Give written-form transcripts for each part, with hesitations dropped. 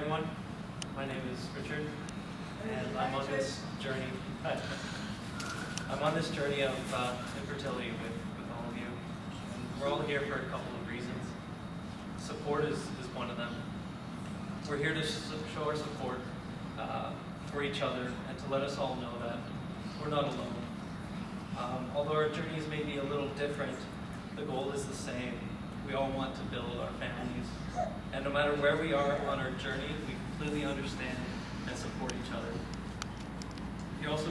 everyone. My name is Richard, and I'm on this journey. I'm on this journey of infertility with all of you. And we're all here for a couple of reasons. Support is one of them. We're here to show our support for each other and to let us all know that we're not alone. Although our journeys may be a little different, the goal is the same. We all want to build our families. And no matter where we are on our journey, we completely understand and support each other. You're also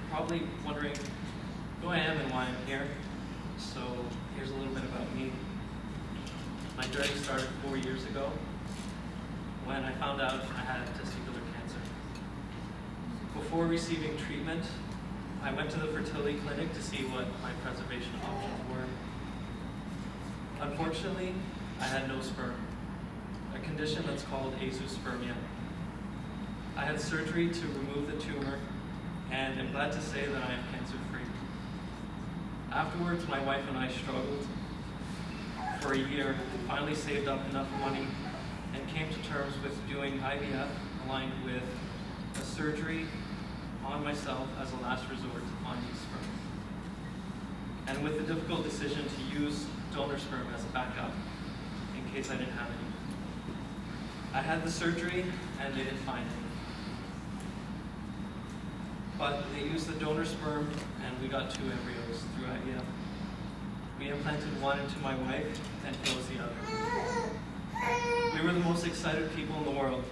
probably wondering who I am and why I'm here. So here's a little bit about me. My journey started 4 years ago when I found out I had testicular cancer. Before receiving treatment, I went to the fertility clinic to see what my preservation options were. Unfortunately, I had no sperm, a condition that's called azoospermia. I had surgery to remove the tumor, and I'm glad to say that I am cancer-free. Afterwards, my wife and I struggled for a year and finally saved up enough money and came to terms with doing IVF aligned with a surgery on myself as a last resort to find these sperm. And with the difficult decision to use donor sperm as a backup in case I didn't have any. I had the surgery and they didn't find any. But they used the donor sperm and we got 2 embryos through IVF. We implanted one into my wife and froze the other. We were the most excited people in the world.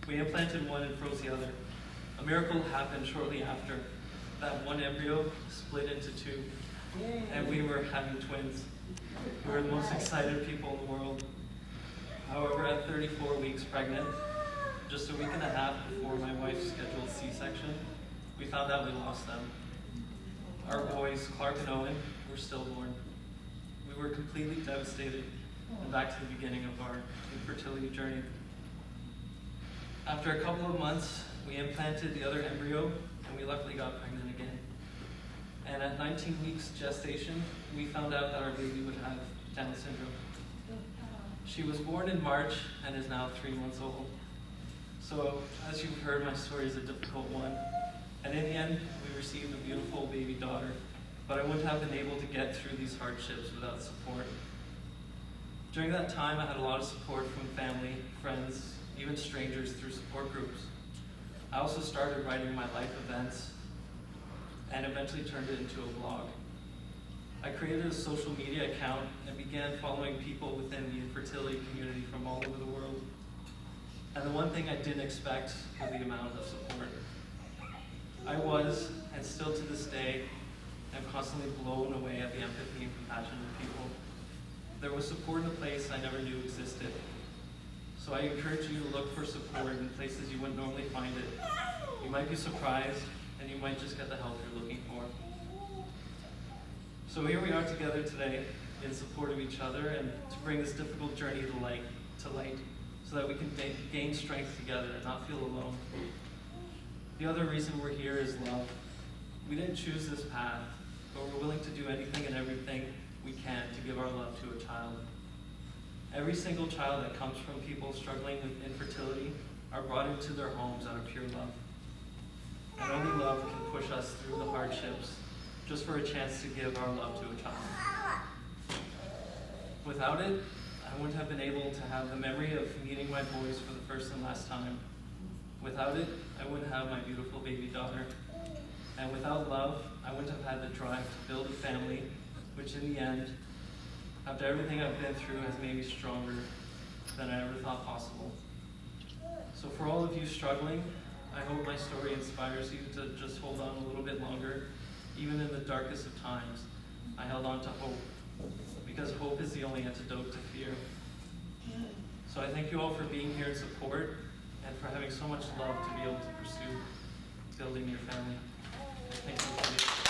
We implanted one and froze the other. A miracle happened shortly after. That one embryo split into 2, and we were having twins. We were the most excited people in the world. However, at 34 weeks pregnant, just a week and a half before my wife's scheduled C-section, we found out we lost them. Our boys, Clark and Owen, were stillborn. We were completely devastated and back to the beginning of our infertility journey. After a couple of months, we implanted the other embryo, and we luckily got pregnant again. And at 19 weeks gestation, we found out that our baby would have Down syndrome. She was born in March and is now 3 months old. So, as you've heard, my story is a difficult one. And in the end, we received a beautiful baby daughter, but I wouldn't have been able to get through these hardships without support. During that time, I had a lot of support from family, friends, even strangers through support groups. I also started writing my life events and eventually turned it into a blog. I created a social media account and began following people within the infertility community from all over the world. And the one thing I didn't expect was the amount of support. I was, and still to this day, am constantly blown away at the empathy and compassion of people. There was support in a place I never knew existed. So I encourage you to look for support in places you wouldn't normally find it. You might be surprised, and you might just get the help you're looking for. So here we are together today in support of each other and to bring this difficult journey to light, so that we can gain strength together and not feel alone. The other reason we're here is love. We didn't choose this path, but we're willing to do anything and everything we can to give our love to a child. Every single child that comes from people struggling with infertility are brought into their homes out of pure love. And only love can push us through the hardships just for a chance to give our love to a child. Without it, I wouldn't have been able to have the memory of meeting my boys for the first and last time. Without it, I wouldn't have my beautiful baby daughter. And without love, I wouldn't have had the drive to build a family, which in the end, after everything I've been through, has made me stronger than I ever thought possible. So for all of you struggling, I hope my story inspires you to just hold on a little bit longer. Even in the darkest of times, I held on to hope, because hope is the only antidote to fear. So I thank you all for being here in support and for having so much love to be able to pursue building your family. Thank you.